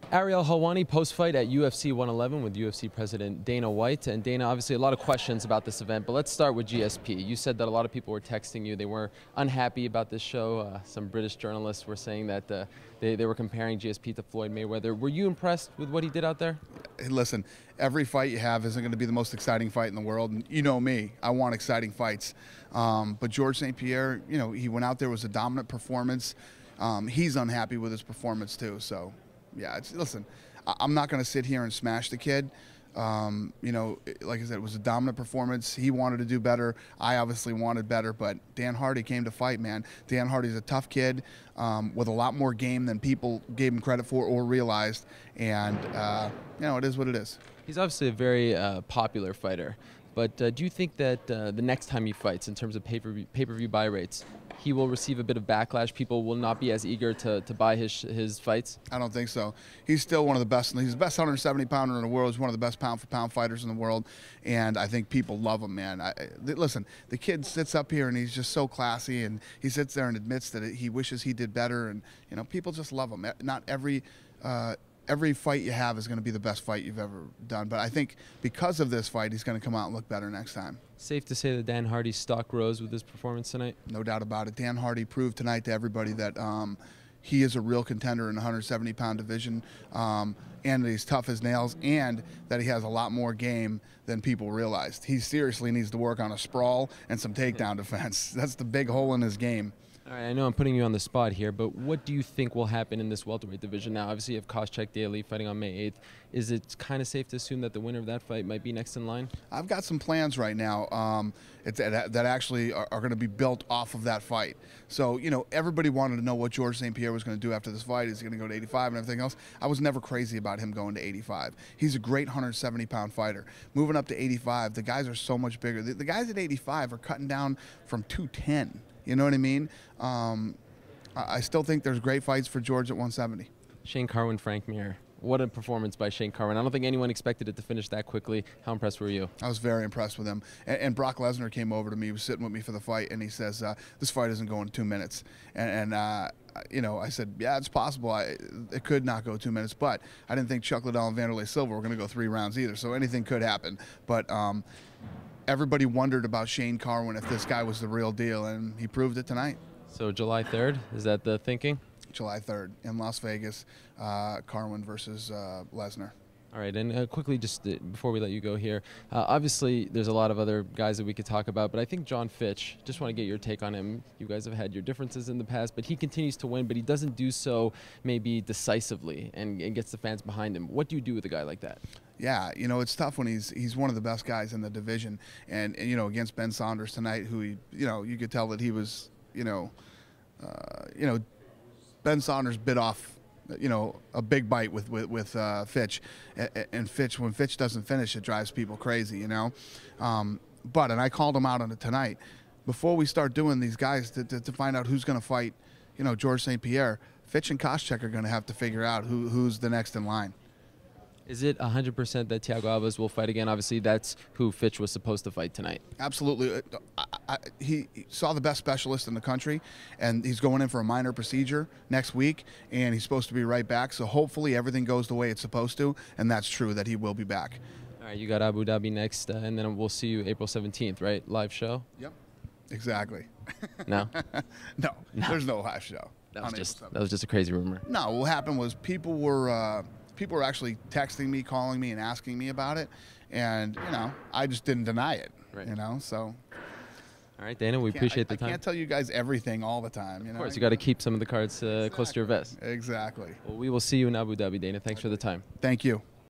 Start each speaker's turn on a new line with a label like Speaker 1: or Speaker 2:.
Speaker 1: Ariel Helwani post-fight at UFC 111 with UFC President Dana White. And Dana, obviously a lot of questions about this event, but let's start with GSP. You said that a lot of people were texting you. They were unhappy about this show. Some British journalists were saying that they were comparing GSP to Floyd Mayweather. Were you impressed with what he did out there?
Speaker 2: Hey, listen, every fight you have isn't going to be the most exciting fight in the world. And you know me, I want exciting fights. But George St. Pierre, you know, he went out there, it was a dominant performance. He's unhappy with his performance too, so. Yeah, listen, I'm not going to sit here and smash the kid. You know, like I said, it was a dominant performance. He wanted to do better. I obviously wanted better, but Dan Hardy came to fight, man. Dan Hardy's a tough kid with a lot more game than people gave him credit for or realized. And, you know, it is what it is.
Speaker 1: He's obviously a very popular fighter. But do you think that the next time he fights, in terms of pay-per-view buy rates, he will receive a bit of backlash? People will not be as eager to buy his fights?
Speaker 2: I don't think so. He's still one of the best. He's the best 170-pounder in the world. He's one of the best pound-for-pound fighters in the world. And I think people love him, man. Listen, the kid sits up here and he's just so classy. And he sits there and admits that he wishes he did better. And, you know, people just love him. Not every fight you have is going to be the best fight you've ever done. But I think because of this fight, he's going to come out and look better next time.
Speaker 1: Safe to say that Dan Hardy's stock rose with his performance tonight?
Speaker 2: No doubt about it. Dan Hardy proved tonight to everybody that he is a real contender in the 170-pound division, and that he's tough as nails, and that he has a lot more game than people realized. He seriously needs to work on a sprawl and some takedown defense. That's the big hole in his game.
Speaker 1: All right, I know I'm putting you on the spot here, but what do you think will happen in this welterweight division now? Obviously, you have Koscheck Daly fighting on May 8th. Is it kind of safe to assume that the winner of that fight might be next in line?
Speaker 2: I've got some plans right now that actually are going to be built off of that fight. So, you know, everybody wanted to know what George St. Pierre was going to do after this fight. Is he going to go to 85 and everything else? I was never crazy about him going to 85. He's a great 170-pound fighter. Moving up to 85, the guys are so much bigger. The guys at 85 are cutting down from 210. You know what I mean? I still think there's great fights for George at 170.
Speaker 1: Shane Carwin, Frank Mir. What a performance by Shane Carwin. I don't think anyone expected it to finish that quickly. How impressed were you?
Speaker 2: I was very impressed with him. And Brock Lesnar came over to me. He was sitting with me for the fight, and he says, this fight isn't going 2 minutes. And you know, I said, yeah, it's possible. It could not go 2 minutes. But I didn't think Chuck Liddell and Wanderlei Silva were going to go 3 rounds either. So anything could happen. But everybody wondered about Shane Carwin, if this guy was the real deal, and he proved it tonight.
Speaker 1: So July 3rd, is that the thinking?
Speaker 2: July 3rd in Las Vegas, Carwin versus Lesnar.
Speaker 1: All right, and quickly, just before we let you go here, obviously there's a lot of other guys that we could talk about, but I think John Fitch, just want to get your take on him. You guys have had your differences in the past, but he continues to win, but he doesn't do so maybe decisively and gets the fans behind him. What do you do with a guy like that?
Speaker 2: Yeah, you know, it's tough when he's one of the best guys in the division, and you know, against Ben Saunders tonight, who you know, you could tell that he was, you know, Ben Saunders bit off, you know, a big bite with Fitch, and Fitch, when Fitch doesn't finish, it drives people crazy, you know. And I called him out on it tonight. Before we start doing these guys to find out who's going to fight, you know, George St. Pierre, Fitch and Koscheck are going to have to figure out who's the next in line.
Speaker 1: Is it 100% that Thiago Alves will fight again? Obviously, that's who Fitch was supposed to fight tonight.
Speaker 2: Absolutely. He saw the best specialist in the country, and he's going in for a minor procedure next week, and he's supposed to be right back. So hopefully everything goes the way it's supposed to, and that's true, that he will be back.
Speaker 1: All right, you got Abu Dhabi next, and then we'll see you April 17th, right? Live show?
Speaker 2: Yep. Exactly.
Speaker 1: No?
Speaker 2: No, there's no live show.
Speaker 1: That was just a crazy rumor.
Speaker 2: No, what happened was people were actually texting me, calling me, and asking me about it, and you know, I just didn't deny it. Right. You know, so.
Speaker 1: All right, Dana, we appreciate the time.
Speaker 2: I can't tell you guys everything all the time. You know?
Speaker 1: Of course, you got to keep some of the cards close to your vest.
Speaker 2: Exactly.
Speaker 1: Well, we will see you in Abu Dhabi, Dana. Thanks for the time.
Speaker 2: Thank you.